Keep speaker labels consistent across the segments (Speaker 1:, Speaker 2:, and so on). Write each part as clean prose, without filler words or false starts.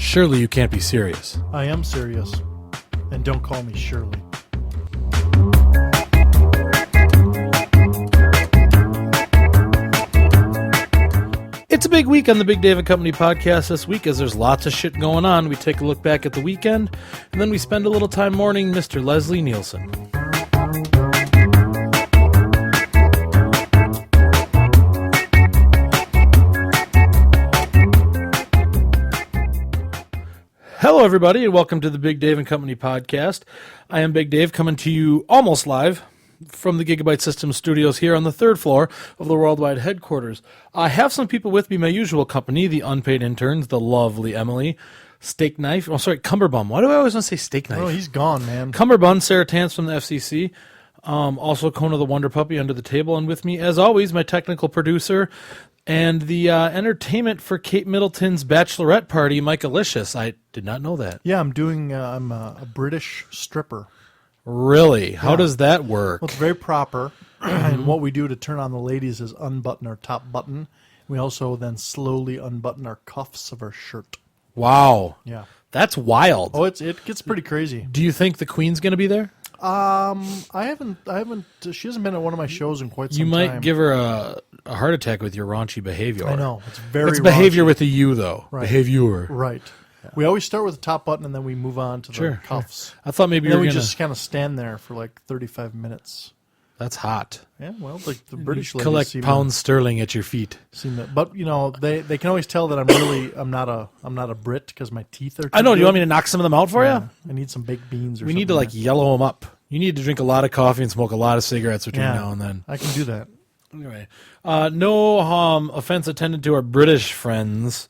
Speaker 1: Surely you can't be serious.
Speaker 2: I am serious. And don't call me Shirley.
Speaker 1: It's a big week on the Big Dave and Company podcast this week as there's lots of shit going on. We take a look back at the weekend, and then we spend a little time mourning Mr. Leslie Nielsen. Hello, everybody, and welcome to the Big Dave and Company podcast. I am Big Dave, coming to you almost live from the Gigabyte Systems studios here on the third floor of the worldwide headquarters. I have some people with me, my usual company, the unpaid interns, the lovely Emily, Steak Knife, Cumberbum. Why do I always want to say Steak Knife?
Speaker 2: Oh, he's gone, man.
Speaker 1: Cumberbun, Sarah Tance from the FCC, also Kona the Wonder Puppy under the table, and with me, as always, my technical producer and the entertainment for Kate Middleton's bachelorette party, Mike Alicious. I did not know that.
Speaker 2: Yeah, I'm a British stripper.
Speaker 1: Really? How does that work?
Speaker 2: Well, it's very proper. And what we do to turn on the ladies is unbutton our top button. We also then slowly unbutton our cuffs of our shirt.
Speaker 1: Wow.
Speaker 2: Yeah.
Speaker 1: That's wild.
Speaker 2: Oh, it gets pretty crazy.
Speaker 1: Do you think the Queen's going to be there?
Speaker 2: I haven't, she hasn't been at one of my shows in quite some time.
Speaker 1: You might give her a heart attack with your raunchy behavior.
Speaker 2: I know. It's very
Speaker 1: It's behavior
Speaker 2: raunchy.
Speaker 1: with a U, though.
Speaker 2: Right.
Speaker 1: Behavior.
Speaker 2: Right. Yeah. We always start with the top button and then we move on to the cuffs.
Speaker 1: I thought maybe
Speaker 2: And
Speaker 1: you
Speaker 2: then
Speaker 1: were
Speaker 2: we
Speaker 1: going to...
Speaker 2: just kind of stand there for like 35 minutes.
Speaker 1: That's hot.
Speaker 2: Yeah, well, like the British ladies
Speaker 1: Collect pounds sterling at your feet.
Speaker 2: But you know, they can always tell that I'm not a Brit because my teeth are.
Speaker 1: I know.
Speaker 2: Good.
Speaker 1: Do you want me to knock some of them out for you?
Speaker 2: I need some baked beans.
Speaker 1: We need to yellow them up. You need to drink a lot of coffee and smoke a lot of cigarettes between now and then.
Speaker 2: I can do that.
Speaker 1: Anyway, no offense intended to our British friends,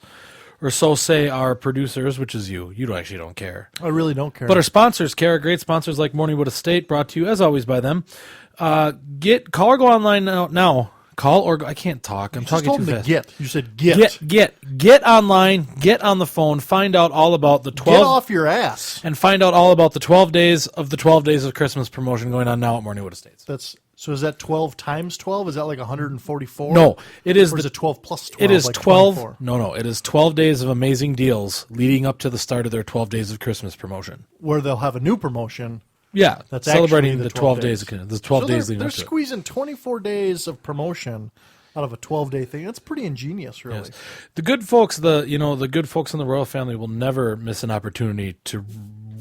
Speaker 1: or so say our producers, which is you. You actually don't care.
Speaker 2: I really don't care.
Speaker 1: But our sponsors care. Great sponsors like Morningwood Estate, brought to you as always by them. Call or go online now. Call or go. I can't talk. I'm talking too fast.
Speaker 2: You said get.
Speaker 1: Get online. Get on the phone. Find out all about the 12.
Speaker 2: Get off your ass.
Speaker 1: And find out all about the 12 days of Christmas promotion going on now at Morningwood Estates.
Speaker 2: So is that 12 times 12? Is that like 144?
Speaker 1: No, it is.
Speaker 2: Or is it 12 plus 12?
Speaker 1: It is
Speaker 2: like
Speaker 1: 12.
Speaker 2: 24?
Speaker 1: No. It is 12 days of amazing deals leading up to the start of their 12 days of Christmas promotion.
Speaker 2: Where they'll have a new promotion.
Speaker 1: Yeah,
Speaker 2: that's
Speaker 1: celebrating
Speaker 2: the
Speaker 1: 12 days. The 12 days leading
Speaker 2: they're
Speaker 1: up to it.
Speaker 2: squeezing 24 days of promotion out of a 12-day thing. That's pretty ingenious, really.
Speaker 1: Yes. The good folks, the good folks in the royal family will never miss an opportunity to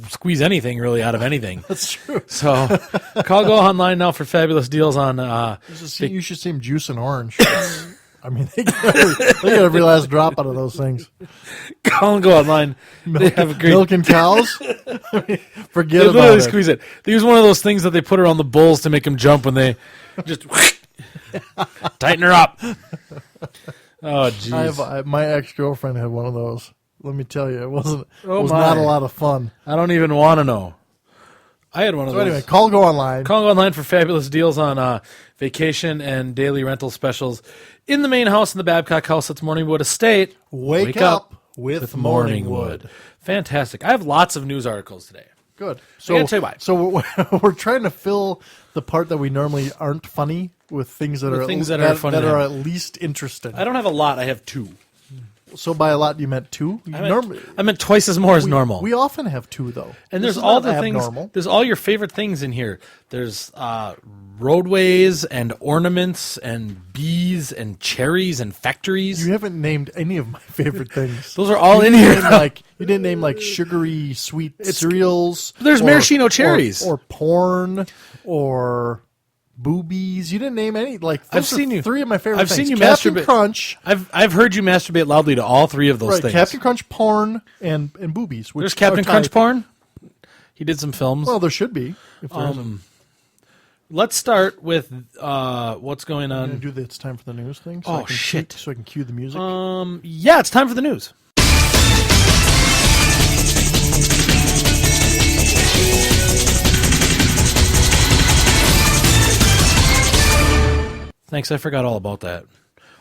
Speaker 1: squeeze anything really out of anything.
Speaker 2: That's true.
Speaker 1: So, go online now for fabulous deals on.
Speaker 2: You should see them juice and orange. I mean, they get every last drop out of those things.
Speaker 1: Call and go online. They have a great
Speaker 2: milk and cows. Forget
Speaker 1: they
Speaker 2: about it.
Speaker 1: Squeeze it. They use one of those things that they put around the bulls to make them jump when they just tighten her up. Oh, jeez.
Speaker 2: My ex-girlfriend had one of those. Let me tell you, it was not a lot of fun.
Speaker 1: I don't even want to know. I had one of those.
Speaker 2: Anyway, call go online.
Speaker 1: Call go online for fabulous deals on vacation and daily rental specials in the main house in the Babcock House. That's Morningwood Estate.
Speaker 2: Wake up with Morningwood.
Speaker 1: Fantastic. I have lots of news articles today.
Speaker 2: Good.
Speaker 1: So I gotta tell you why.
Speaker 2: So we're trying to fill the part that we normally aren't funny with things that are at least interesting.
Speaker 1: I don't have a lot. I have two.
Speaker 2: So by a lot, you meant two?
Speaker 1: I meant twice as more as normal.
Speaker 2: We often have two, though.
Speaker 1: And there's all the things. There's all your favorite things in here. There's roadways and ornaments and bees and cherries and factories.
Speaker 2: You haven't named any of my favorite things.
Speaker 1: Those are all in here.
Speaker 2: You didn't name like sugary sweet cereals.
Speaker 1: There's maraschino cherries
Speaker 2: or porn or boobies. You didn't name any.
Speaker 1: I've seen you.
Speaker 2: Three of my favorite things.
Speaker 1: I've seen you
Speaker 2: Captain
Speaker 1: masturbate.
Speaker 2: Crunch.
Speaker 1: I've heard you masturbate loudly to all three of those things.
Speaker 2: Captain Crunch, porn, and boobies.
Speaker 1: There's Captain Crunch porn. He did some films.
Speaker 2: Well, there should be. If there isn't.
Speaker 1: Let's start with what's going on.
Speaker 2: I'm gonna do the It's Time for the News thing.
Speaker 1: Shit!
Speaker 2: So I can cue the music.
Speaker 1: Yeah, it's time for the news. Thanks, I forgot all about that.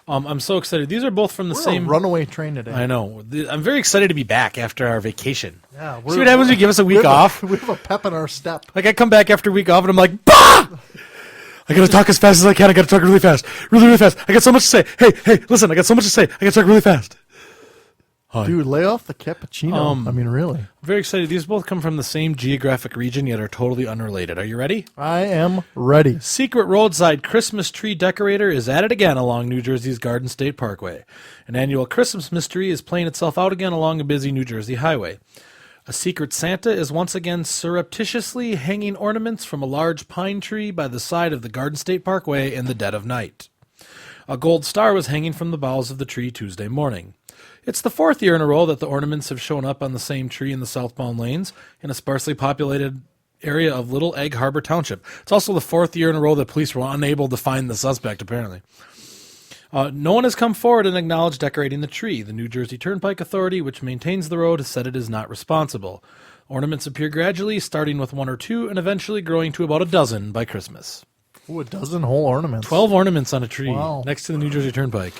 Speaker 1: I'm so excited. These are both from the same
Speaker 2: runaway train today.
Speaker 1: I know. I'm very excited to be back after our vacation.
Speaker 2: Yeah,
Speaker 1: see what happens when you give us a week off?
Speaker 2: We have a pep in our step.
Speaker 1: Like I come back after a week off and I'm like, bah! I gotta talk as fast as I can. I gotta talk really fast. Really, really fast. I got so much to say. Hey, listen, I got so much to say. I gotta talk really fast.
Speaker 2: Dude, lay off the cappuccino. I mean, really.
Speaker 1: Very excited. These both come from the same geographic region, yet are totally unrelated. Are you ready?
Speaker 2: I am ready.
Speaker 1: Secret roadside Christmas tree decorator is at it again along New Jersey's Garden State Parkway. An annual Christmas mystery is playing itself out again along a busy New Jersey highway. A secret Santa is once again surreptitiously hanging ornaments from a large pine tree by the side of the Garden State Parkway in the dead of night. A gold star was hanging from the boughs of the tree Tuesday morning. It's the fourth year in a row that the ornaments have shown up on the same tree in the southbound lanes in a sparsely populated area of Little Egg Harbor Township. It's also the fourth year in a row that police were unable to find the suspect, apparently. No one has come forward and acknowledged decorating the tree. The New Jersey Turnpike Authority, which maintains the road, has said it is not responsible. Ornaments appear gradually, starting with 1 or 2 and eventually growing to about a dozen by Christmas.
Speaker 2: Ooh, a dozen whole ornaments.
Speaker 1: 12 ornaments on a tree
Speaker 2: Wow.
Speaker 1: next to the New Jersey Turnpike.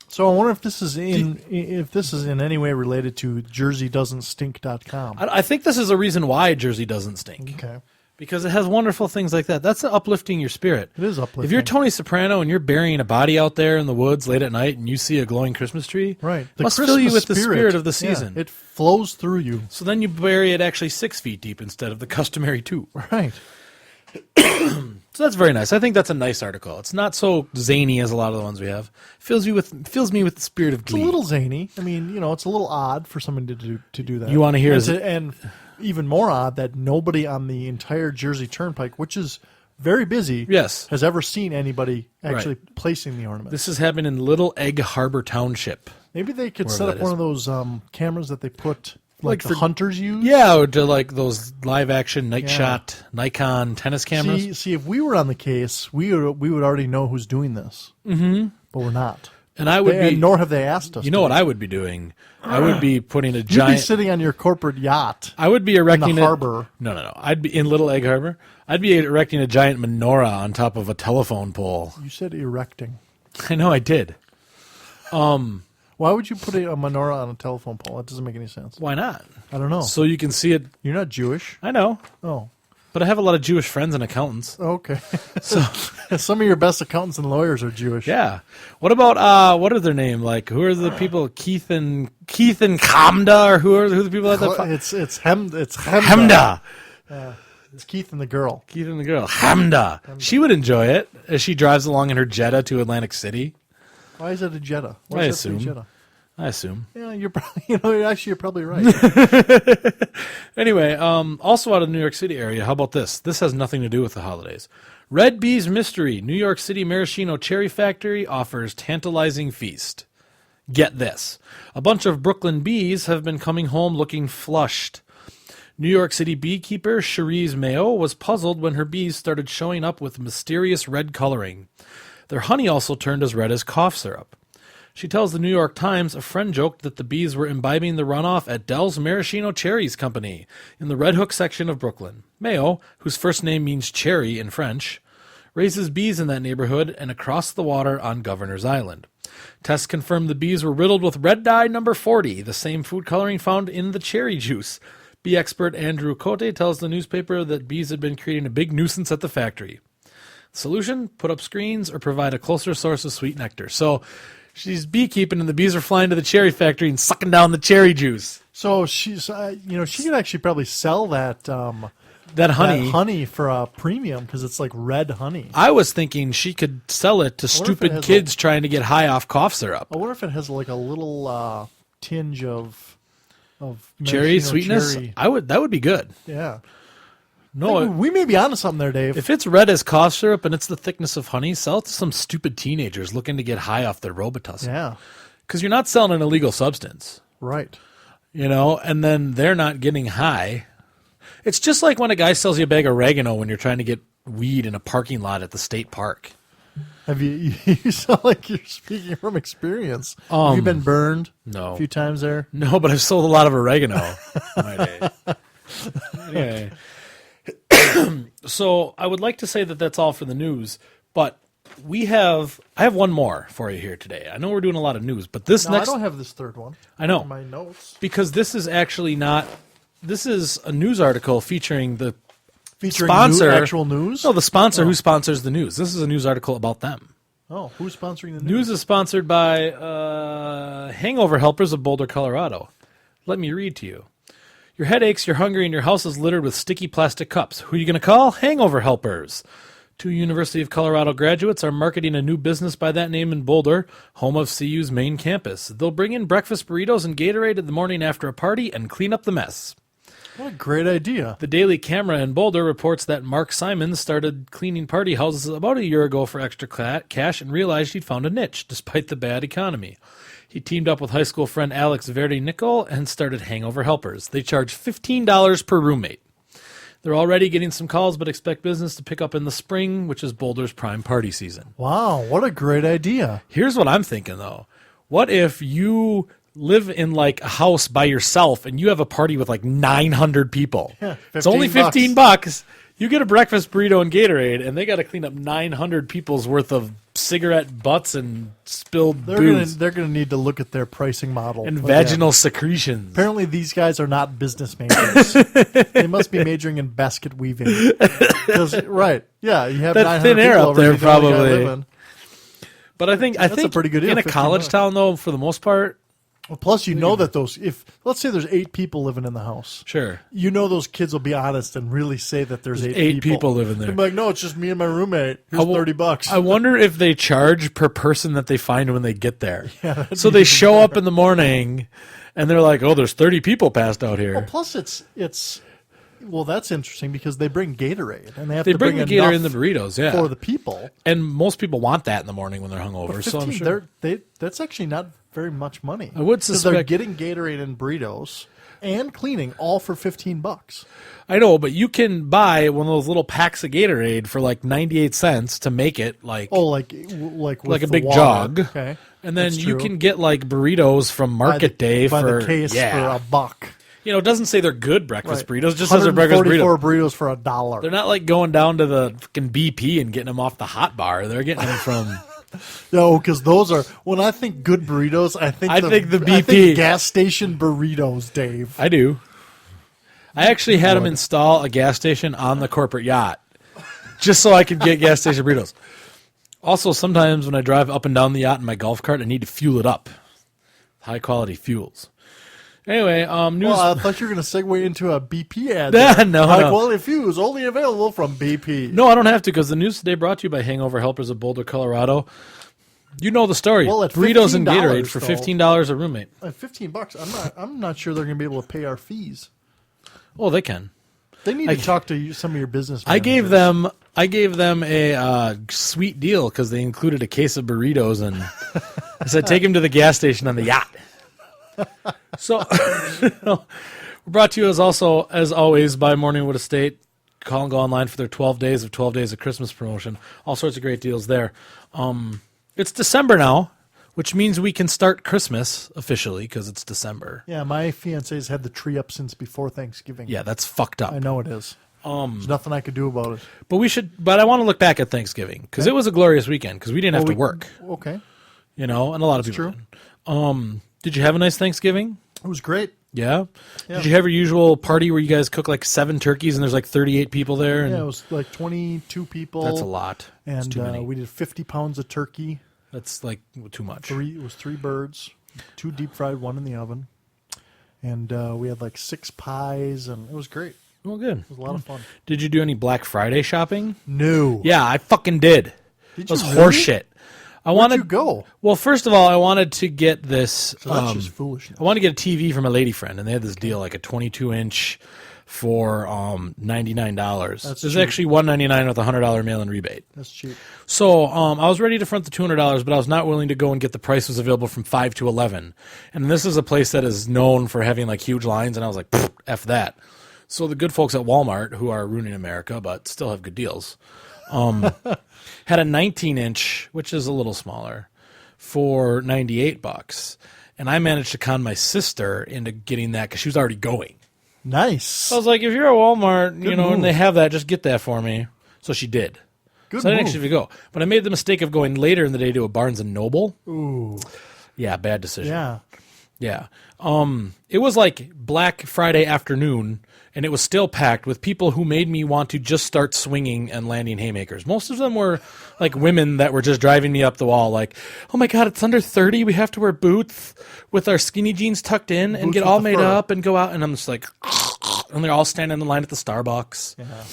Speaker 2: So I wonder if this is in any way related to JerseyDoesn'tStink.com.
Speaker 1: I think this is a reason why Jersey doesn't stink.
Speaker 2: Okay.
Speaker 1: Because it has wonderful things like that. That's uplifting your spirit.
Speaker 2: It is uplifting.
Speaker 1: If you're Tony Soprano and you're burying a body out there in the woods late at night and you see a glowing Christmas tree,
Speaker 2: Right.
Speaker 1: it must fill you with the spirit of the season.
Speaker 2: Yeah, it flows through you.
Speaker 1: So then you bury it actually 6 feet deep instead of the customary 2.
Speaker 2: Right.
Speaker 1: So that's very nice. I think that's a nice article. It's not so zany as a lot of the ones we have. Fills me with the spirit of glee.
Speaker 2: It's a little zany. I mean, it's a little odd for someone to do that.
Speaker 1: You want to hear
Speaker 2: and even more odd that nobody on the entire Jersey Turnpike, which is very busy,
Speaker 1: Yes.
Speaker 2: has ever seen anybody actually placing the ornament.
Speaker 1: This is happening in Little Egg Harbor Township.
Speaker 2: Maybe they could
Speaker 1: Wherever
Speaker 2: set up
Speaker 1: that
Speaker 2: one
Speaker 1: is.
Speaker 2: of those cameras that they put
Speaker 1: Like
Speaker 2: the
Speaker 1: for-
Speaker 2: hunters use.
Speaker 1: Yeah, or to like those live action night
Speaker 2: Yeah.
Speaker 1: shot Nikon tennis cameras.
Speaker 2: See, if we were on the case, we would already know who's doing this. Mm-hmm. But we're not.
Speaker 1: And I would be.
Speaker 2: Nor have they asked us.
Speaker 1: You know what I would be doing? I would be putting a
Speaker 2: You'd be
Speaker 1: giant.
Speaker 2: sitting on your corporate yacht.
Speaker 1: I would be erecting
Speaker 2: in the harbor.
Speaker 1: No. I'd be in Little Egg Harbor. I'd be erecting a giant menorah on top of a telephone pole.
Speaker 2: You said erecting.
Speaker 1: I know I did.
Speaker 2: Why would you put a menorah on a telephone pole? That doesn't make any sense.
Speaker 1: Why not?
Speaker 2: I don't know.
Speaker 1: So you can see it.
Speaker 2: You're not Jewish.
Speaker 1: I know,
Speaker 2: Oh,
Speaker 1: but I have a lot of Jewish friends and accountants.
Speaker 2: okay. So some of your best accountants and lawyers are Jewish.
Speaker 1: Yeah. What about what are their name? Like who are the people? Keith and Kamda, or who are the people at that?
Speaker 2: It's Hemda.
Speaker 1: Hamda.
Speaker 2: It's Keith and the girl.
Speaker 1: Keith and the girl. Hamda. She would enjoy it as she drives along in her Jetta to Atlantic City.
Speaker 2: Why is it a Jetta? Why
Speaker 1: I
Speaker 2: is that a
Speaker 1: assume.
Speaker 2: Jetta?
Speaker 1: I assume.
Speaker 2: Yeah, you're probably, actually you're probably right.
Speaker 1: Anyway, also out of the New York City area, how about this? This has nothing to do with the holidays. Red Bee's Mystery, New York City Maraschino Cherry Factory offers tantalizing feast. Get this. A bunch of Brooklyn bees have been coming home looking flushed. New York City beekeeper Cherise Mayo was puzzled when her bees started showing up with mysterious red coloring. Their honey also turned as red as cough syrup. She tells the New York Times a friend joked that the bees were imbibing the runoff at Dell's Maraschino Cherries Company in the Red Hook section of Brooklyn. Mayo, whose first name means cherry in French, raises bees in that neighborhood and across the water on Governor's Island. Tests confirmed the bees were riddled with red dye number 40, the same food coloring found in the cherry juice. Bee expert Andrew Cote tells the newspaper that bees had been creating a big nuisance at the factory. Solution? Put up screens or provide a closer source of sweet nectar. So she's beekeeping and the bees are flying to the cherry factory and sucking down the cherry juice.
Speaker 2: So she's, she could actually probably sell that
Speaker 1: That honey.
Speaker 2: that honey for a premium because it's like red honey.
Speaker 1: I was thinking she could sell it to
Speaker 2: wonder if it
Speaker 1: stupid
Speaker 2: has
Speaker 1: kids trying to get high off cough syrup.
Speaker 2: I wonder if it has like a little tinge of
Speaker 1: Cherry
Speaker 2: maraschino
Speaker 1: sweetness?
Speaker 2: cherry.
Speaker 1: That would be good.
Speaker 2: Yeah.
Speaker 1: No,
Speaker 2: We may be onto something there, Dave.
Speaker 1: if it's red as cough syrup and it's the thickness of honey, sell it to some stupid teenagers looking to get high off their Robitussin.
Speaker 2: Yeah.
Speaker 1: Because you're not selling an illegal substance,
Speaker 2: Right.
Speaker 1: and then they're not getting high. It's just like when a guy sells you a bag of oregano when you're trying to get weed in a parking lot at the state park.
Speaker 2: Have you sound like you're speaking from experience. Have you been burned
Speaker 1: No.
Speaker 2: a few times there?
Speaker 1: No, but I've sold a lot of oregano in my day. Anyway. So I would like to say that that's all for the news, but I have one more for you here today. I know we're doing a lot of news, but this
Speaker 2: No,
Speaker 1: next,
Speaker 2: I don't have this third one.
Speaker 1: I know.
Speaker 2: In my notes.
Speaker 1: Because this is actually not, this is a news article featuring the
Speaker 2: Featuring
Speaker 1: sponsor.
Speaker 2: actual news?
Speaker 1: No, the sponsor who sponsors the news. This is a news article about them.
Speaker 2: Oh, who's sponsoring the
Speaker 1: News
Speaker 2: news?
Speaker 1: is sponsored by Hangover Helpers of Boulder, Colorado. Let me read to you. Your head aches, you're hungry, and your house is littered with sticky plastic cups. Who are you going to call? Hangover Helpers. 2 University of Colorado graduates are marketing a new business by that name in Boulder, home of CU's main campus. They'll bring in breakfast burritos and Gatorade in the morning after a party and clean up the mess.
Speaker 2: What a great idea.
Speaker 1: The Daily Camera in Boulder reports that Mark Simons started cleaning party houses about a year ago for extra cash and realized he'd found a niche, despite the bad economy. He teamed up with high school friend Alex Verdi-Nickel and started Hangover Helpers. They charge $15 per roommate. They're already getting some calls, but expect business to pick up in the spring, which is Boulder's prime party season.
Speaker 2: Wow, what a great idea.
Speaker 1: Here's what I'm thinking, though. What if you live in like a house by yourself and you have a party with like 900 people?
Speaker 2: Yeah,
Speaker 1: it's only $15. You get a breakfast burrito and Gatorade, and they got to clean up 900 people's worth of cigarette butts and spilled booze.
Speaker 2: They're gonna need to look at their pricing model.
Speaker 1: And vaginal secretions.
Speaker 2: Apparently, these guys are not business majors. They must be majoring in basket weaving. Right? Yeah, you have
Speaker 1: That
Speaker 2: 900
Speaker 1: thin air
Speaker 2: people
Speaker 1: up
Speaker 2: over
Speaker 1: there,
Speaker 2: you don't gotta
Speaker 1: probably.
Speaker 2: live in.
Speaker 1: But I think
Speaker 2: a pretty good deal,
Speaker 1: in a
Speaker 2: 15
Speaker 1: college
Speaker 2: bucks.
Speaker 1: town, though, for the most part,
Speaker 2: Well, plus, you know that if let's say there's 8 people living in the house,
Speaker 1: sure.
Speaker 2: you know those kids will be honest and really say that there's
Speaker 1: 8 people living there.
Speaker 2: They'll be like, no, it's just me and my roommate. Here's $30.
Speaker 1: I wonder if they charge per person that they find when they get there.
Speaker 2: Yeah,
Speaker 1: so they show up in the morning, and they're like, "Oh, there's 30 people passed out here."
Speaker 2: Well, plus it's well, that's interesting because they bring Gatorade and they have
Speaker 1: They
Speaker 2: to
Speaker 1: bring
Speaker 2: bring
Speaker 1: the Gatorade in
Speaker 2: enough
Speaker 1: the burritos, yeah,
Speaker 2: for the people.
Speaker 1: and most people want that in the morning when they're hungover. So I'm
Speaker 2: 15,
Speaker 1: sure
Speaker 2: that's actually not very much money.
Speaker 1: I would
Speaker 2: 'Cause they're
Speaker 1: suspect
Speaker 2: getting Gatorade and burritos and cleaning all for $15.
Speaker 1: I know, but you can buy one of those little packs of Gatorade for like 98 cents to make it like
Speaker 2: like
Speaker 1: like
Speaker 2: with
Speaker 1: a
Speaker 2: the
Speaker 1: big
Speaker 2: water.
Speaker 1: jog.
Speaker 2: Okay,
Speaker 1: And then
Speaker 2: That's
Speaker 1: you
Speaker 2: true.
Speaker 1: can get like burritos from Market Day
Speaker 2: by
Speaker 1: for
Speaker 2: the case
Speaker 1: yeah.
Speaker 2: for $1.
Speaker 1: You know, it doesn't say they're good breakfast
Speaker 2: Right.
Speaker 1: burritos. It just says they're breakfast burritos.
Speaker 2: burritos for $1.
Speaker 1: They're not like going down to the fucking BP and getting them off the hot bar. They're getting them from.
Speaker 2: No, because those are when I think good burritos. I think
Speaker 1: the BP.
Speaker 2: I think gas station burritos, Dave.
Speaker 1: I do. I actually had them install a gas station on the corporate yacht just so I could get gas station burritos. Also, sometimes when I drive up and down the yacht in my golf cart, I need to fuel it up. High quality fuels. Anyway, news.
Speaker 2: Well, I thought you were going to segue into a BP ad.
Speaker 1: No,
Speaker 2: High
Speaker 1: no.
Speaker 2: quality fuels only available from BP.
Speaker 1: No, I don't have to because the news today brought to you by Hangover Helpers of Boulder, Colorado. You know the story.
Speaker 2: Well, at
Speaker 1: burritos and
Speaker 2: $15
Speaker 1: Gatorade for
Speaker 2: though.
Speaker 1: $15 a roommate.
Speaker 2: At $15, I'm not sure they're going to be able to pay our fees.
Speaker 1: Oh, they can.
Speaker 2: They need to talk to some of your business.
Speaker 1: I gave
Speaker 2: managers.
Speaker 1: them a sweet deal because they included a case of burritos and I said take him to the gas station on the yacht. So we're brought to you as always by Morningwood Estate. Call and go online for their 12 days of Christmas promotion. All sorts of great deals there. It's December now, which means we can start Christmas officially because it's December.
Speaker 2: Yeah, my fiance's had the tree up since before Thanksgiving.
Speaker 1: Yeah, that's fucked up.
Speaker 2: I know it is. There's nothing I could do about it.
Speaker 1: But I want to look back at Thanksgiving because it was a glorious weekend because we didn't have to work.
Speaker 2: Okay.
Speaker 1: You know, and a lot of people
Speaker 2: true.
Speaker 1: did. Did you have a nice Thanksgiving?
Speaker 2: It was great.
Speaker 1: Yeah?
Speaker 2: Yeah.
Speaker 1: Did you have your usual party where you guys cook like 7 turkeys and there's like 38 people there? And
Speaker 2: Yeah, it was like 22 people.
Speaker 1: that's a lot. That's
Speaker 2: And
Speaker 1: too many.
Speaker 2: we did 50 pounds of turkey.
Speaker 1: That's like too much.
Speaker 2: It was 3 birds, 2 deep fried, 1 in the oven. And we had like 6 pies, and it was great.
Speaker 1: Well, good.
Speaker 2: It was a lot of fun.
Speaker 1: Did you do any Black Friday shopping?
Speaker 2: No.
Speaker 1: Yeah, I fucking did.
Speaker 2: Did
Speaker 1: It was
Speaker 2: you really?
Speaker 1: horseshit.
Speaker 2: Where'd you go?
Speaker 1: Well, first of all, I wanted to get this.
Speaker 2: So that's just foolishness.
Speaker 1: I wanted to get a TV from a lady friend, and they had this deal, like a 22-inch for $99.
Speaker 2: That's
Speaker 1: There's
Speaker 2: cheap.
Speaker 1: actually $199 with a $100 mail-in rebate.
Speaker 2: That's cheap.
Speaker 1: So I was ready to front the $200, but I was not willing to go and get the prices available from 5 to 11. And this is a place that is known for having like huge lines, and I was like, F that. So the good folks at Walmart, who are ruining America but still have good deals, had a 19-inch, which is a little smaller, for $98. And I managed to con my sister into getting that because she was already going.
Speaker 2: Nice.
Speaker 1: I was like, if you're at Walmart,
Speaker 2: Good
Speaker 1: and
Speaker 2: move.
Speaker 1: they have that, just get that for me. So she did.
Speaker 2: Good
Speaker 1: So I didn't
Speaker 2: move.
Speaker 1: actually go. But I made the mistake of going later in the day to a Barnes & Noble.
Speaker 2: Ooh.
Speaker 1: Yeah, bad decision.
Speaker 2: Yeah.
Speaker 1: Yeah. It was like Black Friday afternoon, and it was still packed with people who made me want to just start swinging and landing haymakers. Most of them were like women that were just driving me up the wall like, oh my God, it's under 30. We have to wear boots with our skinny jeans tucked in and
Speaker 2: Boots
Speaker 1: get
Speaker 2: with
Speaker 1: all
Speaker 2: the
Speaker 1: made
Speaker 2: fur.
Speaker 1: up and go out. And I'm just like, and they're all standing in line at the Starbucks.
Speaker 2: Yeah.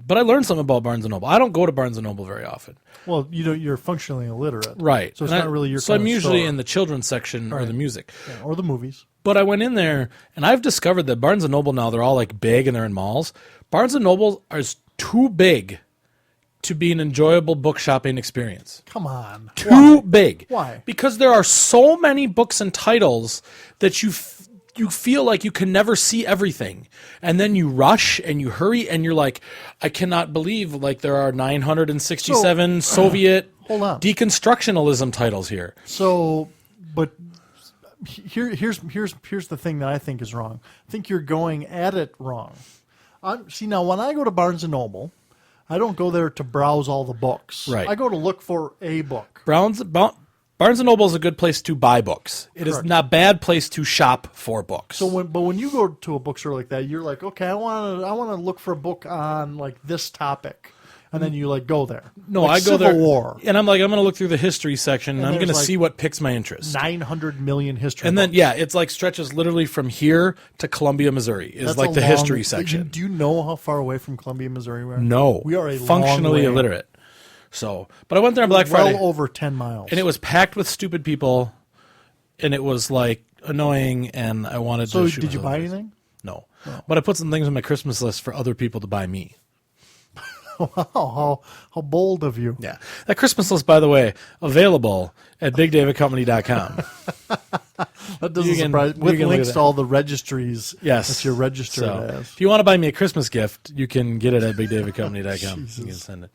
Speaker 1: But I learned something about Barnes & Noble. I don't go to Barnes & Noble very often.
Speaker 2: Well, you're functionally illiterate.
Speaker 1: Right.
Speaker 2: So it's
Speaker 1: And
Speaker 2: not really your
Speaker 1: So
Speaker 2: kind
Speaker 1: I'm
Speaker 2: of
Speaker 1: usually
Speaker 2: store.
Speaker 1: in the children's section or the music.
Speaker 2: Yeah, or the movies.
Speaker 1: But I went in there, and I've discovered that Barnes & Noble now, they're all like big and they're in malls. Barnes & Noble is too big to be an enjoyable book shopping experience.
Speaker 2: Come on.
Speaker 1: Too big.
Speaker 2: Why?
Speaker 1: Because there are so many books and titles that you feel like you can never see everything. And then you rush and you hurry and you're like, I cannot believe like there are 967 Soviet
Speaker 2: hold on.
Speaker 1: deconstructionalism titles here.
Speaker 2: So, but here's the thing that I think is wrong. I think you're going at it wrong. See, now when I go to Barnes & Noble, I don't go there to browse all the books.
Speaker 1: Right.
Speaker 2: I go to look for a book.
Speaker 1: Barnes & Noble is a good place to buy books. It is
Speaker 2: Correct.
Speaker 1: not a bad place to shop for books.
Speaker 2: So when you go to a bookstore like that, you're like, okay, I want to look for a book on like this topic, and then you like go there.
Speaker 1: no,
Speaker 2: like
Speaker 1: I go
Speaker 2: Civil
Speaker 1: there,
Speaker 2: War,
Speaker 1: and I'm like, I'm going to look through the history section, and I'm
Speaker 2: there's
Speaker 1: going to
Speaker 2: like
Speaker 1: see what picks my interest.
Speaker 2: 900 million history.
Speaker 1: And then,
Speaker 2: books.
Speaker 1: yeah, it's like stretches literally from here to Columbia, Missouri is
Speaker 2: That's
Speaker 1: like
Speaker 2: a
Speaker 1: the
Speaker 2: long-
Speaker 1: history section.
Speaker 2: Do you know how far away from Columbia, Missouri we are?
Speaker 1: No,
Speaker 2: we are a
Speaker 1: functionally
Speaker 2: long way.
Speaker 1: illiterate. So, but I went there on Black Friday,
Speaker 2: well over 10 miles.
Speaker 1: and it was packed with stupid people, and it was like annoying, and I wanted
Speaker 2: So
Speaker 1: to. shoot
Speaker 2: did you
Speaker 1: myself
Speaker 2: buy
Speaker 1: in the face.
Speaker 2: anything?
Speaker 1: No, but I put some things on my Christmas list for other people to buy me.
Speaker 2: Wow, how bold of you.
Speaker 1: Yeah. That Christmas list, by the way, available at BigDavidCompany.com.
Speaker 2: That doesn't
Speaker 1: You can-
Speaker 2: surprise
Speaker 1: you
Speaker 2: with
Speaker 1: can look
Speaker 2: links
Speaker 1: at
Speaker 2: to
Speaker 1: that.
Speaker 2: all the registries
Speaker 1: Yes.
Speaker 2: that you're registered
Speaker 1: So,
Speaker 2: as.
Speaker 1: if you want to buy me a Christmas gift, you can get it at BigDavidCompany.com. You
Speaker 2: Jesus.
Speaker 1: can send it.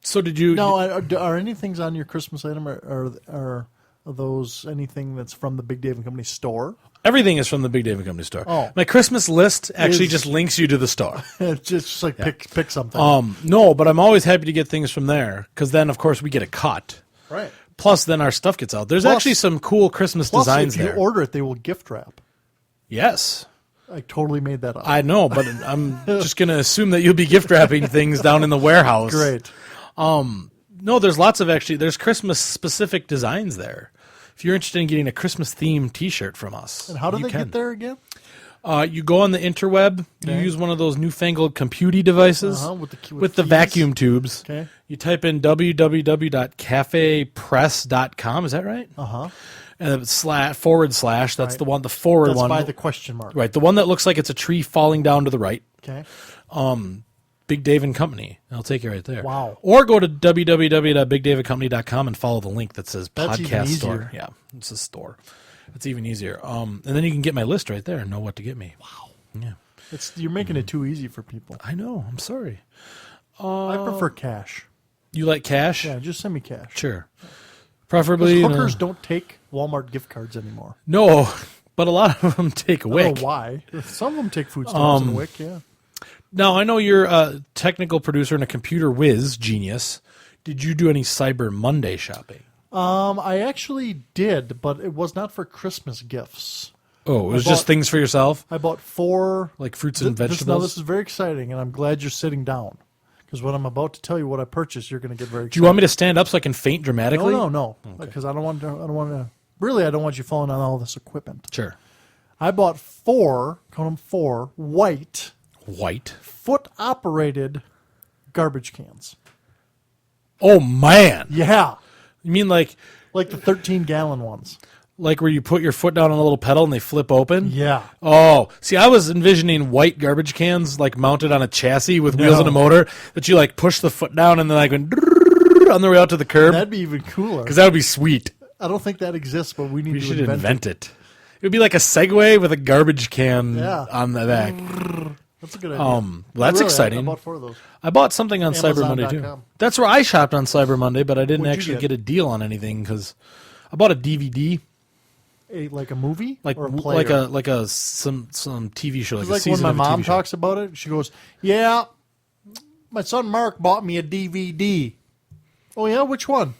Speaker 1: So did you...
Speaker 2: Now, are any things on your Christmas item, or are those anything that's from the Big Dave and Company store?
Speaker 1: Everything is from the Big David Company store.
Speaker 2: Oh.
Speaker 1: My Christmas list actually
Speaker 2: Is-
Speaker 1: just links you to the store.
Speaker 2: It's just like pick something.
Speaker 1: No, but I'm always happy to get things from there because then, of course, we get a cut.
Speaker 2: Right.
Speaker 1: Plus, then our stuff gets out. There's
Speaker 2: Plus-
Speaker 1: actually some cool Christmas
Speaker 2: Plus,
Speaker 1: designs
Speaker 2: if you
Speaker 1: there.
Speaker 2: order it, they will gift wrap.
Speaker 1: Yes.
Speaker 2: I totally made that up.
Speaker 1: I know, but I'm just going to assume that you'll be gift wrapping things down in the warehouse.
Speaker 2: Great.
Speaker 1: No, there's lots of there's Christmas specific designs there. If you're interested in getting a Christmas themed T-shirt from us,
Speaker 2: And how do
Speaker 1: you
Speaker 2: they
Speaker 1: can.
Speaker 2: get there again?
Speaker 1: You go on the interweb. You use one of those newfangled computing devices
Speaker 2: With
Speaker 1: the
Speaker 2: keys.
Speaker 1: vacuum tubes.
Speaker 2: Okay.
Speaker 1: You type in www.cafepress.com. Is that right?
Speaker 2: Uh-huh.
Speaker 1: And // that's
Speaker 2: Right.
Speaker 1: the one, the forward
Speaker 2: That's
Speaker 1: one.
Speaker 2: by the question mark.
Speaker 1: Right, the one that looks like it's a tree falling down to the right.
Speaker 2: Okay.
Speaker 1: Big Dave and Company. I'll take you right there.
Speaker 2: Wow.
Speaker 1: Or go to www.bigdaveandcompany.com and follow the link that says
Speaker 2: That's even
Speaker 1: podcast
Speaker 2: easier.
Speaker 1: store. Yeah, it's a store. It's even easier. And then you can get my list right there and know what to get me. Wow. Yeah.
Speaker 2: You're making it too easy for people.
Speaker 1: I know. I'm sorry.
Speaker 2: I prefer cash.
Speaker 1: You like cash?
Speaker 2: Yeah, just send me cash.
Speaker 1: Sure. Preferably.
Speaker 2: Hookers don't take Walmart gift cards anymore.
Speaker 1: No, but a lot of them take a
Speaker 2: I
Speaker 1: wick.
Speaker 2: don't know why. Some of them take food stamps and WIC, yeah.
Speaker 1: Now, I know you're a technical producer and a computer whiz genius. Did you do any Cyber Monday shopping?
Speaker 2: I actually did, but it was not for Christmas gifts.
Speaker 1: Oh, it was
Speaker 2: bought-
Speaker 1: just things for yourself?
Speaker 2: I bought 4...
Speaker 1: Like fruits and
Speaker 2: Now,
Speaker 1: vegetables?
Speaker 2: this is very exciting, and I'm glad you're sitting down. Because when I'm about to tell you what I purchased, you're going to get very excited.
Speaker 1: Do you want me to stand up so I can faint dramatically?
Speaker 2: No. Because I don't want to... Really, I don't want you falling on all this equipment.
Speaker 1: Sure.
Speaker 2: I bought 4, count them 4, white,
Speaker 1: White.
Speaker 2: foot-operated garbage cans.
Speaker 1: Oh, man.
Speaker 2: Yeah.
Speaker 1: You mean like
Speaker 2: Like the 13-gallon ones.
Speaker 1: where you put your foot down on a little pedal and they flip open?
Speaker 2: Yeah.
Speaker 1: Oh, see, I was envisioning white garbage cans like mounted on a chassis with wheels and a motor that you like push the foot down and then like went on the way out to the curb.
Speaker 2: That'd be even cooler.
Speaker 1: Because that would be sweet.
Speaker 2: I don't think that exists, but we need
Speaker 1: We
Speaker 2: to
Speaker 1: should
Speaker 2: invent
Speaker 1: invent it. It would be like a Segway with a garbage can
Speaker 2: Yeah.
Speaker 1: on the back.
Speaker 2: it. That's a good idea.
Speaker 1: Well, that's
Speaker 2: Really,
Speaker 1: exciting.
Speaker 2: I bought 4 of those.
Speaker 1: I bought something on Cyber Monday too.
Speaker 2: Amazon.com.
Speaker 1: That's where I shopped on Cyber Monday, but I didn't
Speaker 2: What'd you
Speaker 1: actually
Speaker 2: get?
Speaker 1: get a deal on anything because I bought a DVD,
Speaker 2: Like a movie?
Speaker 1: like
Speaker 2: or a player?
Speaker 1: like a some TV show, like
Speaker 2: It's
Speaker 1: a
Speaker 2: like
Speaker 1: season
Speaker 2: when my
Speaker 1: of a
Speaker 2: mom
Speaker 1: TV show.
Speaker 2: talks about it, she goes, "Yeah, my son Mark bought me a DVD." Oh yeah, which one?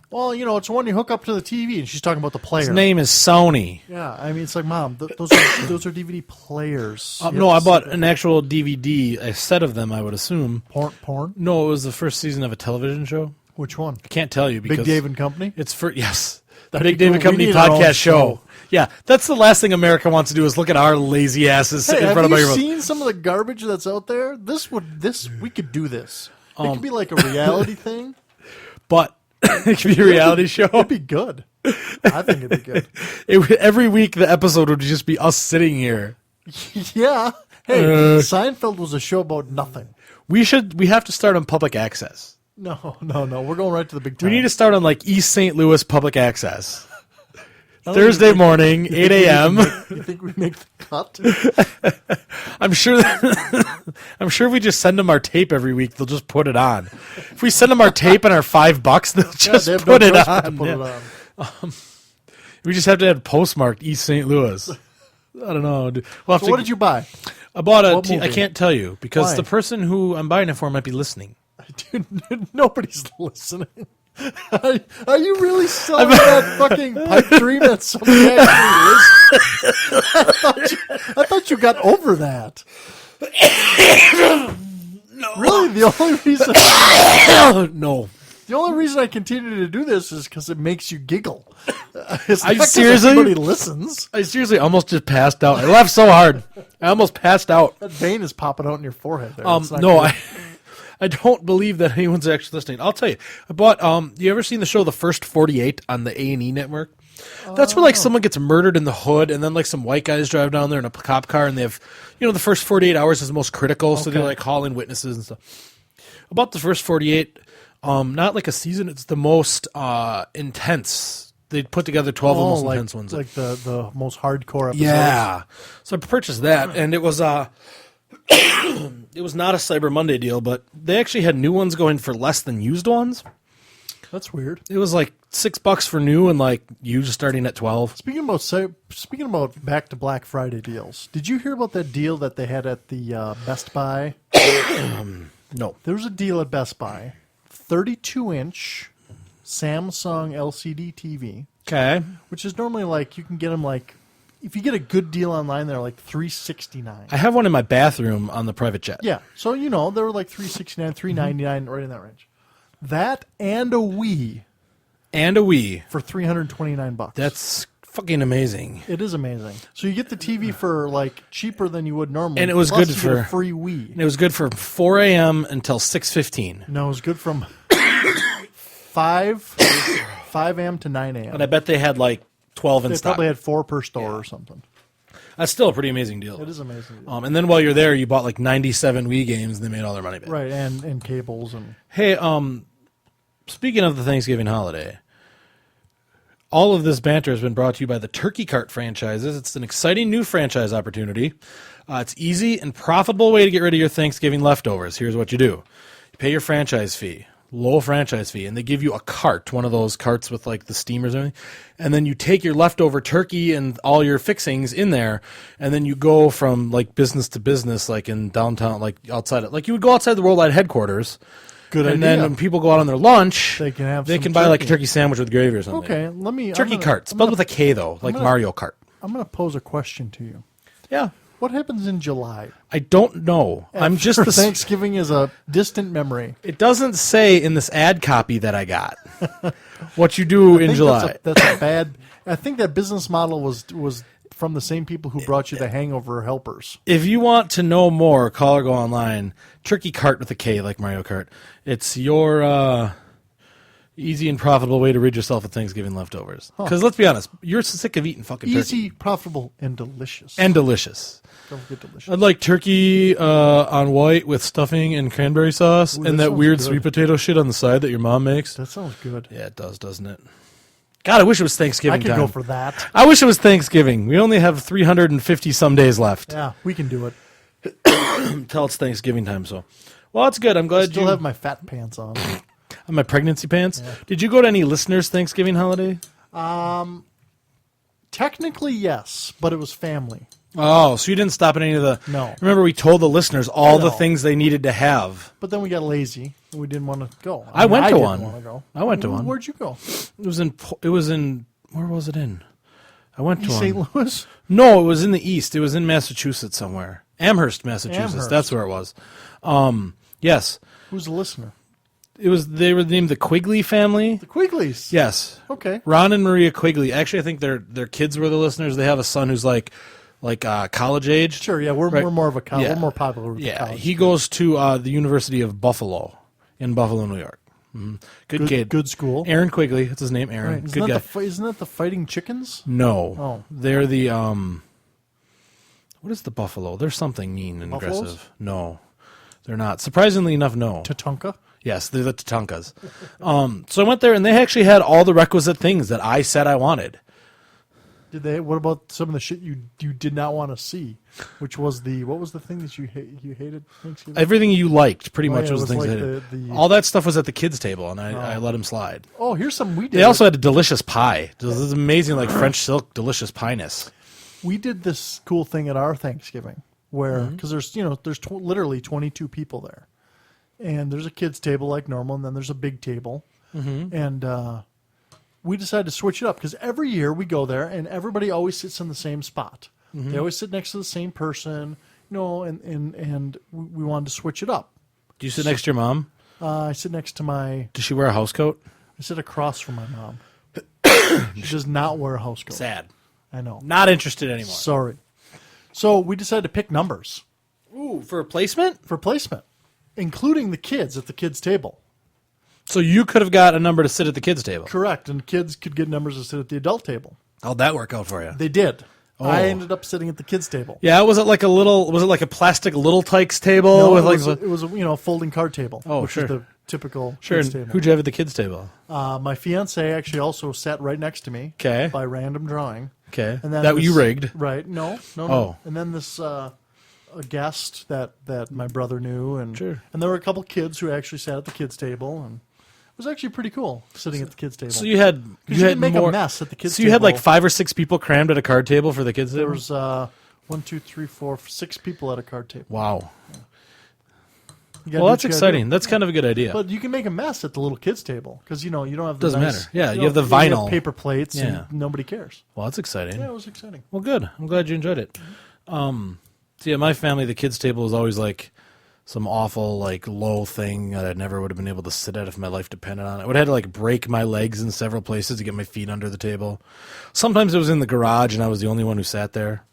Speaker 2: Well, it's one you hook up to the TV, and she's talking about the player.
Speaker 1: His name is Sony.
Speaker 2: Yeah, I mean, it's like, Mom, those are DVD players.
Speaker 1: No, I bought an actual DVD, a set of them, I would assume.
Speaker 2: Porn?
Speaker 1: No, it was the first season of a television show.
Speaker 2: Which one?
Speaker 1: I can't tell you because
Speaker 2: Big Dave and Company?
Speaker 1: It's for yes, the
Speaker 2: That'd
Speaker 1: Big
Speaker 2: be
Speaker 1: Dave
Speaker 2: cool.
Speaker 1: and Company
Speaker 2: We need our own
Speaker 1: podcast show.
Speaker 2: show.
Speaker 1: Yeah, that's the last thing America wants to do is look at our lazy asses sitting in front of
Speaker 2: Have you
Speaker 1: microphones.
Speaker 2: seen some of the garbage that's out there? We could do this. It could be like a reality thing.
Speaker 1: But it could be a reality show.
Speaker 2: It'd be good. I think it'd be good.
Speaker 1: Every week the episode would just be us sitting here.
Speaker 2: Yeah. Hey, Seinfeld was a show about nothing.
Speaker 1: We have to start on public access.
Speaker 2: No. We're going right to the big time.
Speaker 1: We need to start on like East St. Louis public access. Thursday morning, 8 a.m.
Speaker 2: You think we make the cut?
Speaker 1: I'm sure if we just send them our tape every week, they'll just put it on. If we send them our tape and our $5, they'll just
Speaker 2: they have
Speaker 1: put
Speaker 2: no
Speaker 1: it
Speaker 2: choice but to
Speaker 1: on.
Speaker 2: put
Speaker 1: Yeah.
Speaker 2: it on.
Speaker 1: We just have to have postmarked East St. Louis. I don't know. We'll have
Speaker 2: So what did you buy?
Speaker 1: I bought
Speaker 2: what
Speaker 1: I
Speaker 2: movie?
Speaker 1: can't tell you because
Speaker 2: Why?
Speaker 1: the person who I'm buying it for might be listening.
Speaker 2: Dude, nobody's listening. Are you really selling that fucking pipe dream that somebody actually listened? I thought you got over that.
Speaker 1: No.
Speaker 2: Really, the only reason
Speaker 1: No.
Speaker 2: the only reason I continue to do this is because it makes you giggle. It's
Speaker 1: I
Speaker 2: not 'cause
Speaker 1: seriously-
Speaker 2: everybody listens.
Speaker 1: I seriously almost just passed out. I laughed so hard. I almost passed out.
Speaker 2: That vein is popping out in your forehead there. It's not
Speaker 1: No,
Speaker 2: good.
Speaker 1: I don't believe that anyone's actually listening. I'll tell you. I bought you ever seen the show The First 48 on the A&E network? That's where like someone gets murdered in the hood and then like some white guys drive down there in a cop car and they have the first 48 hours is the most critical, so they
Speaker 2: Okay.
Speaker 1: like call in witnesses and stuff. About The First 48, not like a season, it's the most intense. They put together 12 of the most intense ones.
Speaker 2: Like the most hardcore episodes.
Speaker 1: Yeah. So I purchased that, and it was it was not a Cyber Monday deal, but they actually had new ones going for less than used ones.
Speaker 2: That's weird.
Speaker 1: It was like $6 for new, and like used starting at 12.
Speaker 2: Speaking about back to Black Friday deals, did you hear about that deal that they had at the Best Buy?
Speaker 1: No.
Speaker 2: There was a deal at Best Buy, 32-inch Samsung LCD TV,
Speaker 1: Okay.
Speaker 2: which is normally like you can get them like if you get a good deal online, they're like $369.
Speaker 1: I have one in my bathroom on the private jet.
Speaker 2: Yeah, so they were like $369, $399, right in that range. That and a Wii
Speaker 1: And a Wii.
Speaker 2: for $329.
Speaker 1: That's fucking amazing.
Speaker 2: It is amazing. So you get the TV for like cheaper than you would normally,
Speaker 1: And it was
Speaker 2: plus
Speaker 1: good
Speaker 2: you get a
Speaker 1: for-
Speaker 2: free Wii.
Speaker 1: And it was good from 4 a.m. until 6:15.
Speaker 2: No, it was good from 5 a.m. to 9 a.m.
Speaker 1: And I bet they had like 12 in
Speaker 2: They
Speaker 1: stock.
Speaker 2: probably had 4 per store or something.
Speaker 1: That's still a pretty amazing deal.
Speaker 2: It is amazing.
Speaker 1: And then while you're there, you bought like 97 Wii games, and they made all their money back.
Speaker 2: Right, and cables and
Speaker 1: Hey, speaking of the Thanksgiving holiday, all of this banter has been brought to you by the Turkey Cart franchises. It's an exciting new franchise opportunity. It's easy and profitable way to get rid of your Thanksgiving leftovers. Here's what you do. You pay your franchise fee, low franchise fee, and they give you a cart, one of those carts with like the steamers and everything. And then you take your leftover turkey and all your fixings in there, and then you go from like business to business, like in downtown, like outside, like you would go outside the Worldwide headquarters.
Speaker 2: good
Speaker 1: And
Speaker 2: idea.
Speaker 1: then when people go out on their lunch,
Speaker 2: They can have
Speaker 1: they
Speaker 2: some
Speaker 1: can buy like a
Speaker 2: turkey.
Speaker 1: turkey sandwich with gravy or something.
Speaker 2: Okay, let me
Speaker 1: Turkey cart, spelled with a K though, like
Speaker 2: gonna-
Speaker 1: Mario Kart.
Speaker 2: I'm going to pose a question to you.
Speaker 1: Yeah,
Speaker 2: What happens in July?
Speaker 1: I don't know. I'm just
Speaker 2: After
Speaker 1: the.
Speaker 2: Thanksgiving is a distant memory.
Speaker 1: It doesn't say in this ad copy that I got what you do in
Speaker 2: I think
Speaker 1: July.
Speaker 2: That's a bad. I think that business model was from the same people who brought you the Hangover Helpers.
Speaker 1: If you want to know more, call or go online. Turkey cart with a K, like Mario Kart. It's your easy and profitable way to rid yourself of Thanksgiving leftovers. Because let's be honest, you're sick of eating fucking turkey.
Speaker 2: Easy, profitable, and delicious.
Speaker 1: And delicious.
Speaker 2: Don't forget delicious.
Speaker 1: I'd like turkey on white with stuffing and cranberry sauce,
Speaker 2: Ooh,
Speaker 1: and
Speaker 2: that
Speaker 1: that
Speaker 2: sounds
Speaker 1: weird
Speaker 2: good.
Speaker 1: sweet potato shit on the side that your mom makes.
Speaker 2: That sounds good.
Speaker 1: Yeah, it does, doesn't it? God, I wish it was
Speaker 2: I
Speaker 1: Thanksgiving
Speaker 2: could
Speaker 1: time.
Speaker 2: go for that.
Speaker 1: I wish it was Thanksgiving. We only have 350 some days left
Speaker 2: Yeah, we can do it.
Speaker 1: until it's Thanksgiving time. So, well, that's good. I'm glad
Speaker 2: Still
Speaker 1: you
Speaker 2: have my fat pants on.
Speaker 1: on my pregnancy pants. Did you go to any listeners' Thanksgiving holiday?
Speaker 2: Technically, yes, but it was family.
Speaker 1: Oh, so you didn't stop at any of the.
Speaker 2: No.
Speaker 1: Remember, we told the listeners all
Speaker 2: I
Speaker 1: the
Speaker 2: know.
Speaker 1: things they needed to have.
Speaker 2: But then we got lazy. We didn't want to go.
Speaker 1: I went to
Speaker 2: didn't
Speaker 1: one.
Speaker 2: wanna go.
Speaker 1: I went to one.
Speaker 2: Where'd you go?
Speaker 1: It was in where was it in? I went to
Speaker 2: St.
Speaker 1: one.
Speaker 2: Louis?
Speaker 1: No, it was in the east. It was in Massachusetts somewhere. Amherst, Massachusetts.
Speaker 2: Amherst.
Speaker 1: That's where it was. Yes.
Speaker 2: Who's a listener?
Speaker 1: They were named the Quigley family.
Speaker 2: The Quigleys.
Speaker 1: Yes.
Speaker 2: Okay.
Speaker 1: Ron and Maria Quigley. Actually, I think their kids were the listeners. They have a son who's like college age.
Speaker 2: Sure, yeah, we're more of a college.
Speaker 1: Yeah.
Speaker 2: We're more popular with the
Speaker 1: Yeah,
Speaker 2: college.
Speaker 1: he goes to the University of Buffalo in Buffalo, New York. Good kid.
Speaker 2: Good school.
Speaker 1: Aaron Quigley. That's his name, Aaron.
Speaker 2: Right.
Speaker 1: Good guy.
Speaker 2: Isn't that the Fighting Chickens?
Speaker 1: No.
Speaker 2: Oh.
Speaker 1: They're the what is the Buffalo? They're something mean and
Speaker 2: Buffaloes?
Speaker 1: aggressive. No. They're not. Surprisingly enough, no.
Speaker 2: Tatanka?
Speaker 1: Yes, they're the Tatankas. So I went there and they actually had all the requisite things that I said I wanted.
Speaker 2: Did they? What about some of the shit you did not want to see? Which was what was the thing that you hated? Thanksgiving?
Speaker 1: Everything you liked pretty much
Speaker 2: yeah,
Speaker 1: was
Speaker 2: it
Speaker 1: the things
Speaker 2: was
Speaker 1: I
Speaker 2: like
Speaker 1: hated.
Speaker 2: the-
Speaker 1: All that stuff was at the kids' table and I let him slide.
Speaker 2: Oh, here's something we did.
Speaker 1: They also had a delicious pie. This is amazing, like French silk, delicious pie-ness.
Speaker 2: We did this cool thing at our Thanksgiving where
Speaker 1: Mm-hmm.
Speaker 2: because there's literally 22 people there, and there's a kids table like normal, and then there's a big table, and we decided to switch it up because every year we go there and everybody always sits in the same spot. They always sit next to the same person, and we wanted to switch it up.
Speaker 1: Do you sit next to your mom?
Speaker 2: I sit next to I
Speaker 1: Does she wear a house coat?
Speaker 2: sit across from my mom. She does not wear a house coat.
Speaker 1: Sad.
Speaker 2: I know.
Speaker 1: Not interested anymore.
Speaker 2: Sorry. So we decided to pick numbers
Speaker 1: Ooh, for a placement?
Speaker 2: for placement, including the kids at the kids' table.
Speaker 1: So you could have got a number to sit at the kids' table.
Speaker 2: Correct. And kids could get numbers to sit at the adult table.
Speaker 1: How'd that work out for you?
Speaker 2: They did.
Speaker 1: Oh.
Speaker 2: I ended up sitting at the kids' table.
Speaker 1: Yeah, was it like a plastic Little Tykes table?
Speaker 2: No,
Speaker 1: with
Speaker 2: it was a folding card table.
Speaker 1: Oh,
Speaker 2: which
Speaker 1: sure.
Speaker 2: is the typical
Speaker 1: sure.
Speaker 2: kids'
Speaker 1: And
Speaker 2: table.
Speaker 1: who'd you have at the kids' table?
Speaker 2: My fiance actually also sat right next to me.
Speaker 1: 'Kay.
Speaker 2: By random drawing.
Speaker 1: Okay.
Speaker 2: And then
Speaker 1: That you rigged.
Speaker 2: Right. No.
Speaker 1: Oh.
Speaker 2: And then this a guest that my brother knew, and
Speaker 1: Sure.
Speaker 2: and there were a couple kids who actually sat at the kids' table, and it was actually pretty cool sitting at the kids' table.
Speaker 1: So you had
Speaker 2: you
Speaker 1: had
Speaker 2: can make
Speaker 1: more,
Speaker 2: a mess at the kids'
Speaker 1: So you had like
Speaker 2: table.
Speaker 1: 5 or 6 people crammed at a card table for the kids'
Speaker 2: There
Speaker 1: table?
Speaker 2: was 1, 2, 3, 4, 6 people at a card table.
Speaker 1: Wow.
Speaker 2: You gotta
Speaker 1: Well,
Speaker 2: do
Speaker 1: that's
Speaker 2: what you gotta
Speaker 1: exciting.
Speaker 2: do.
Speaker 1: That's kind of a good idea.
Speaker 2: But you can make a mess at the little kids' table because you don't have the
Speaker 1: Doesn't
Speaker 2: nice,
Speaker 1: matter. Yeah, you
Speaker 2: don't-
Speaker 1: have the
Speaker 2: you
Speaker 1: vinyl.
Speaker 2: paper plates,
Speaker 1: Yeah.
Speaker 2: and nobody cares.
Speaker 1: Well, that's exciting.
Speaker 2: Yeah, it was exciting.
Speaker 1: Well, good. I'm glad you enjoyed it. So yeah, my family, the kids' table was always like some awful, like low thing that I never would have been able to sit at if my life depended on it. I would have had to like break my legs in several places to get my feet under the table. Sometimes it was in the garage and I was the only one who sat there.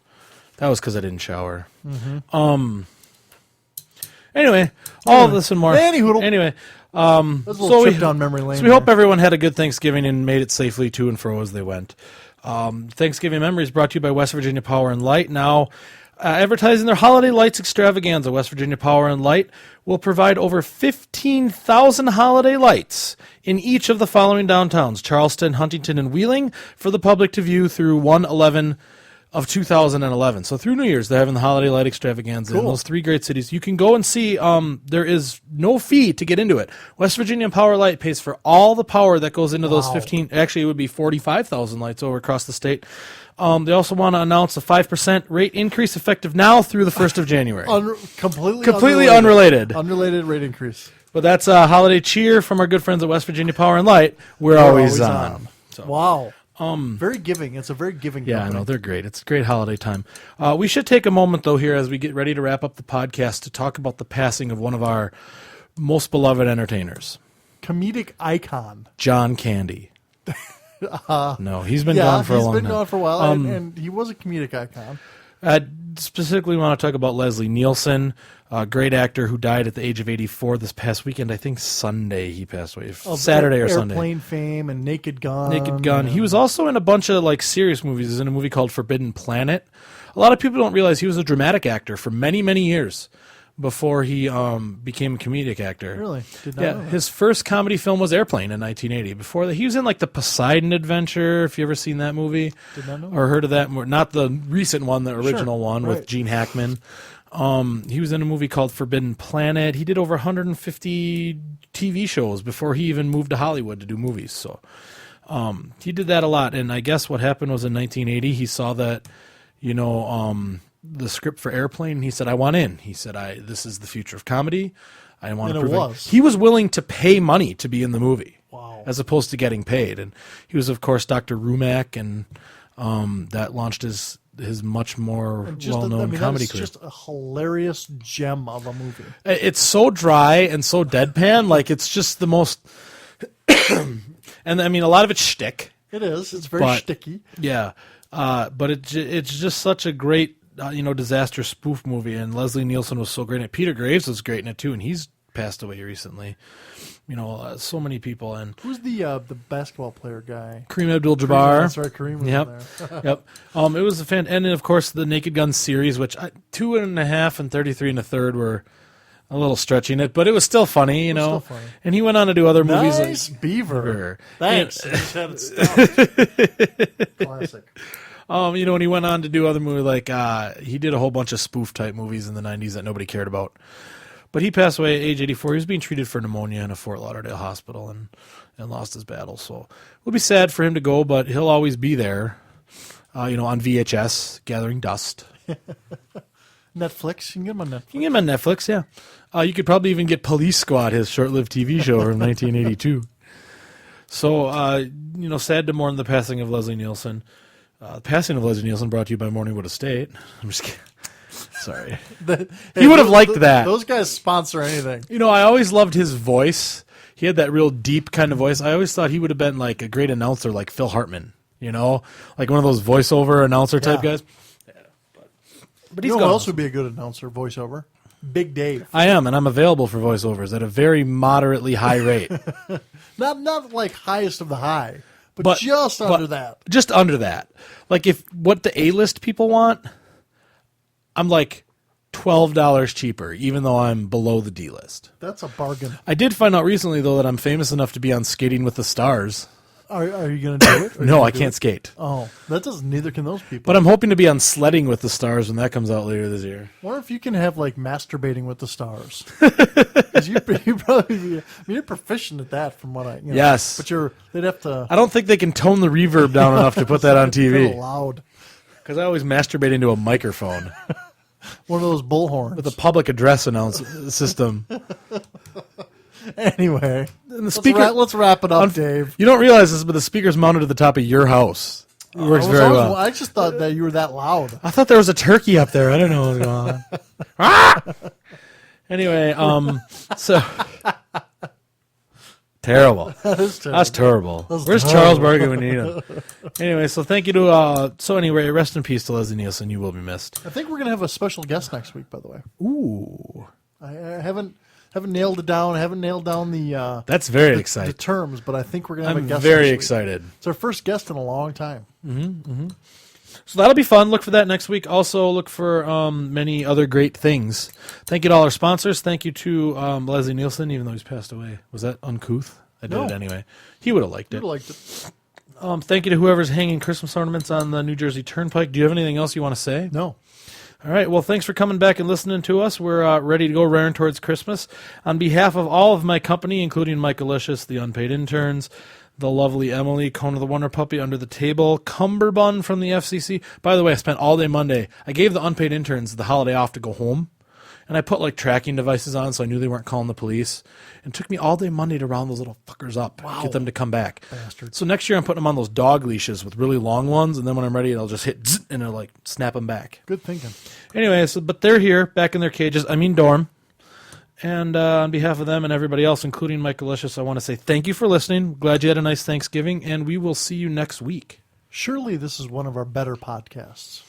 Speaker 1: That was because I didn't shower. Anyway, all this and more.
Speaker 2: Anyhoodle.
Speaker 1: Anyway,
Speaker 2: That's a little trip down memory lane.
Speaker 1: so we hope
Speaker 2: there.
Speaker 1: everyone had a good Thanksgiving and made it safely to and fro as they went. Thanksgiving Memories brought to you by West Virginia Power and Light. Now, advertising their Holiday Lights Extravaganza, West Virginia Power and Light will provide over 15,000 holiday lights in each of the following downtowns, Charleston, Huntington, and Wheeling, for the public to view through 1/11 of 2011. So through New Year's, they're having the Holiday Light Extravaganza in
Speaker 2: Cool.
Speaker 1: those 3 great cities. You can go and see. There is no fee to get into it. West Virginia Power Light pays for all the power that goes into those
Speaker 2: Wow.
Speaker 1: 15. Actually, it would be 45,000 lights over across the state. They also want to announce a 5% rate increase effective now through the 1st of January.
Speaker 2: Completely
Speaker 1: unrelated.
Speaker 2: Unrelated rate increase.
Speaker 1: But that's a holiday cheer from our good friends at West Virginia Power and Light. We're always on. So.
Speaker 2: Wow. Very giving. It's a very giving
Speaker 1: Yeah, I
Speaker 2: company.
Speaker 1: know. They're great. It's a great holiday time. We should take a moment, though, here as we get ready to wrap up the podcast to talk about the passing of one of our most beloved entertainers,
Speaker 2: Comedic icon.
Speaker 1: John Candy. No, he's been
Speaker 2: Yeah,
Speaker 1: gone for a
Speaker 2: he's
Speaker 1: long
Speaker 2: been
Speaker 1: time.
Speaker 2: gone for a while, and he was a comedic icon.
Speaker 1: I specifically want to talk about Leslie Nielsen, a great actor who died at the age of 84 this past weekend. I think Sunday he passed away.
Speaker 2: Of
Speaker 1: Saturday or Sunday.
Speaker 2: Airplane fame and Naked Gun.
Speaker 1: Naked Gun. He was also in a bunch of like serious movies. He was in a movie called Forbidden Planet. A lot of people don't realize he was a dramatic actor for many, many years before he became a comedic actor.
Speaker 2: Really? Did not
Speaker 1: Yeah,
Speaker 2: know that.
Speaker 1: his first comedy film was Airplane in 1980. Before that, he was in like the Poseidon Adventure. If you ever seen that movie
Speaker 2: Did not know
Speaker 1: or heard of that, not the recent one, the original one with
Speaker 2: right.
Speaker 1: Gene Hackman. He was in a movie called Forbidden Planet. He did over 150 TV shows before he even moved to Hollywood to do movies. So he did that a lot. And I guess what happened was in 1980, he saw that, the script for Airplane. He said, I want in. He said, this is the future of comedy. I didn't want
Speaker 2: And
Speaker 1: to
Speaker 2: it
Speaker 1: prove
Speaker 2: was.
Speaker 1: He was willing to pay money to be in the movie.
Speaker 2: Wow.
Speaker 1: As opposed to getting paid. And he was, of course, Dr. Rumack, and that launched his much more well-known comedy career.
Speaker 2: It's just a hilarious gem of a movie.
Speaker 1: It's so dry and so deadpan. Like, it's just the most... and, I mean, a lot of it's shtick.
Speaker 2: It is. It's very sticky.
Speaker 1: Yeah. But it's just such a great, disaster spoof movie. And Leslie Nielsen was so great in it. Peter Graves was great in it, too, and he's passed away recently. So many people. And
Speaker 2: who's the basketball player guy?
Speaker 1: Kareem Abdul-Jabbar.
Speaker 2: That's right, Kareem was in there.
Speaker 1: Yep. It was a fan, and then of course the Naked Gun series, which 2.5 and 33 1/3 were a little stretching it, but it was still funny,
Speaker 2: Still funny.
Speaker 1: And he went on to do other movies.
Speaker 2: Nice Beaver. Thanks. Classic.
Speaker 1: And he went on to do other movies like he did a whole bunch of spoof type movies in the 90s that nobody cared about. But he passed away at age 84. He was being treated for pneumonia in a Fort Lauderdale hospital and lost his battle. So it'll be sad for him to go, but he'll always be there, on VHS, gathering dust.
Speaker 2: Netflix. You can get him on Netflix.
Speaker 1: You can get him on Netflix, yeah. You could probably even get Police Squad, his short-lived TV show from 1982. So, sad to mourn the passing of Leslie Nielsen. The passing of Leslie Nielsen brought to you by Morningwood Estate. I'm just kidding. Sorry. He would have liked that.
Speaker 2: Those guys sponsor anything.
Speaker 1: I always loved his voice. He had that real deep kind of voice. I always thought he would have been like a great announcer like Phil Hartman, like one of those voiceover announcer type guys. Yeah, but he's
Speaker 2: who
Speaker 1: gone.
Speaker 2: else would be a good announcer, voiceover? Big Dave.
Speaker 1: I am, and I'm available for voiceovers at a very moderately high rate.
Speaker 2: Not like highest of the high, but just under that.
Speaker 1: Just under that. Like if what the A-list people want, I'm like $12 cheaper, even though I'm below the D list.
Speaker 2: That's a bargain.
Speaker 1: I did find out recently, though, that I'm famous enough to be on Skating with the Stars.
Speaker 2: Are you going to do it?
Speaker 1: No, I can't skate.
Speaker 2: Oh, neither can those people.
Speaker 1: But I'm hoping to be on Sledding with the Stars when that comes out later this year.
Speaker 2: Wonder if you can have like masturbating with the stars. 'Cause you probably you're proficient at that from what I
Speaker 1: Yes.
Speaker 2: But they'd have to.
Speaker 1: I don't think they can tone the reverb down enough to put that on TV.
Speaker 2: Loud.
Speaker 1: Because I always masturbate into a microphone.
Speaker 2: One of those bullhorns.
Speaker 1: With a public address system.
Speaker 2: Anyway,
Speaker 1: And the speaker.
Speaker 2: let's wrap it up, Dave.
Speaker 1: You don't realize this, but the speaker's mounted to the top of your house. It works very well.
Speaker 2: I just thought that you were that loud.
Speaker 1: I thought there was a turkey up there. I don't know what was going on. Anyway, so terrible. That's terrible. Where's Charles Barkley when you need him? Anyway, so thank you to. Anyway, rest in peace to Leslie Nielsen. You will be missed.
Speaker 2: I think we're gonna have a special guest next week. By the way,
Speaker 1: Ooh,
Speaker 2: I haven't nailed it down. I haven't nailed down the.
Speaker 1: That's very
Speaker 2: the
Speaker 1: exciting.
Speaker 2: terms, but I think we're gonna have
Speaker 1: I'm
Speaker 2: a guest.
Speaker 1: very
Speaker 2: next week.
Speaker 1: excited.
Speaker 2: It's our first guest in a long time.
Speaker 1: So that'll be fun. Look for that next week. Also, look for many other great things. Thank you to all our sponsors. Thank you to Leslie Nielsen, even though he's passed away. Was that uncouth? I did it anyway. He would have liked it. Thank you to whoever's hanging Christmas ornaments on the New Jersey Turnpike. Do you have anything else you want to say?
Speaker 2: No.
Speaker 1: All right. Well, thanks for coming back and listening to us. We're ready to go raring towards Christmas. On behalf of all of my company, including Mike Alicious, the unpaid interns, the lovely Emily, Kona the Wonder Puppy under the table, Cumberbun from the FCC. By the way, I spent all day Monday. I gave the unpaid interns the holiday off to go home, and I put like tracking devices on so I knew they weren't calling the police. And it took me all day Monday to round those little fuckers up, get them to come back.
Speaker 2: Bastard.
Speaker 1: So next year I'm putting them on those dog leashes with really long ones, and then when I'm ready, I'll just hit zzz, and it'll like snap them back.
Speaker 2: Good thinking.
Speaker 1: Anyway, but they're here, back in their cages. I mean dorm. And on behalf of them and everybody else, including Mike Alicious, I want to say thank you for listening. Glad you had a nice Thanksgiving, and we will see you next week.
Speaker 2: Surely this is one of our better podcasts.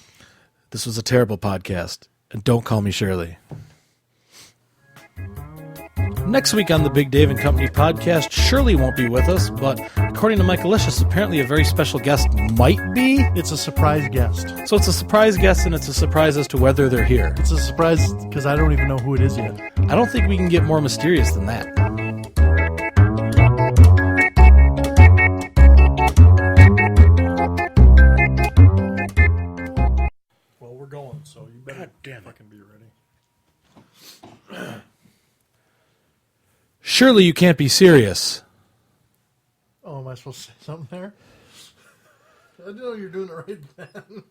Speaker 1: This was a terrible podcast, and don't call me Shirley. Next week on the Big Dave and Company podcast, Shirley won't be with us, but according to Mike Alicious, apparently a very special guest might be.
Speaker 2: It's a surprise guest.
Speaker 1: So it's a surprise guest, and it's a surprise as to whether they're here.
Speaker 2: It's a surprise because I don't even know who it is yet.
Speaker 1: I don't think we can get more mysterious than that.
Speaker 2: Well, we're going, so you better fucking be ready.
Speaker 1: Surely you can't be serious.
Speaker 2: Oh, am I supposed to say something there? I didn't know you're doing it right then.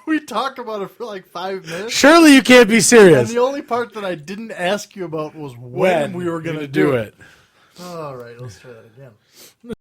Speaker 2: We talked about it for like 5 minutes.
Speaker 1: Surely you can't be
Speaker 2: And
Speaker 1: serious.
Speaker 2: the only part that I didn't ask you about was when we were going to do it. All right, let's try that again.